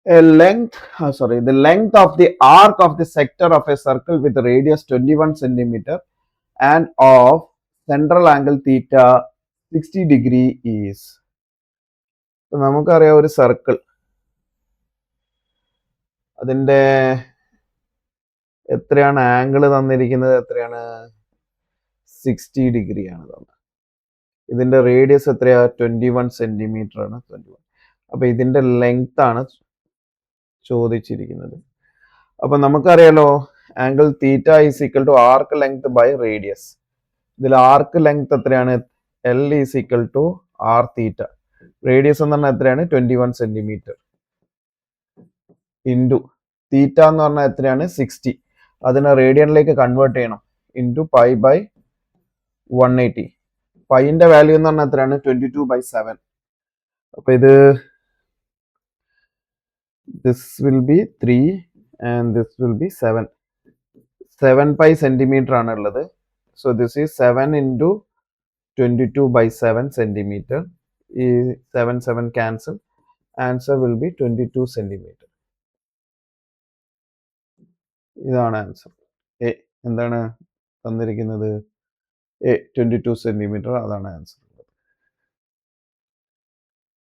The length of the arc of the sector of a circle with a radius 21 centimeter and of central angle theta 60 degree is. നമുക്കറിയാം ഒരു circle അതിന്റെ എത്രയാണ് angle തന്നിരിക്കുന്നത്, എത്രയാണ് 60 degree ആണ് തന്നത്. ഇതിന്റെ റേഡിയസ് എത്രയാ 21 സെന്റിമീറ്റർ ആണ്. 21. അപ്പൊ ഇതിന്റെ ലെങ്ത് ആണ് ചോദിച്ചിരിക്കുന്നത്. അപ്പൊ നമുക്കറിയാലോ angle theta is equal to arc length by radius. ഇതിൽ ആർക്ക് ലെങ്ത് എത്രയാണ്? L is equal to R theta. Radius എന്ന് പറഞ്ഞാൽ എത്രയാണ്? 21 സെന്റിമീറ്റർ ഇൻറ്റു തീറ്റ എന്ന് പറഞ്ഞാൽ എത്രയാണ്? 60. അതിനെ റേഡിയനിലേക്ക് കൺവേർട്ട് ചെയ്യണം. Into pi by 180. പൈന്റെ വാല്യൂ എന്ന് പറഞ്ഞാൽ എത്രയാണ്? 22/7. അപ്പൊ ഇത് this will be 3 and this will be 7. 7 pi centimeter ആണ് ഉള്ളത്. So this is 7 into 22/7 centimeter. ഈ 7 cancel. Answer will be 22 centimeter. ഇതാണ് ആൻസർ. എന്താണ് തന്നിരിക്കുന്നത്? 22 centimeter. അതാണ് ആൻസർ.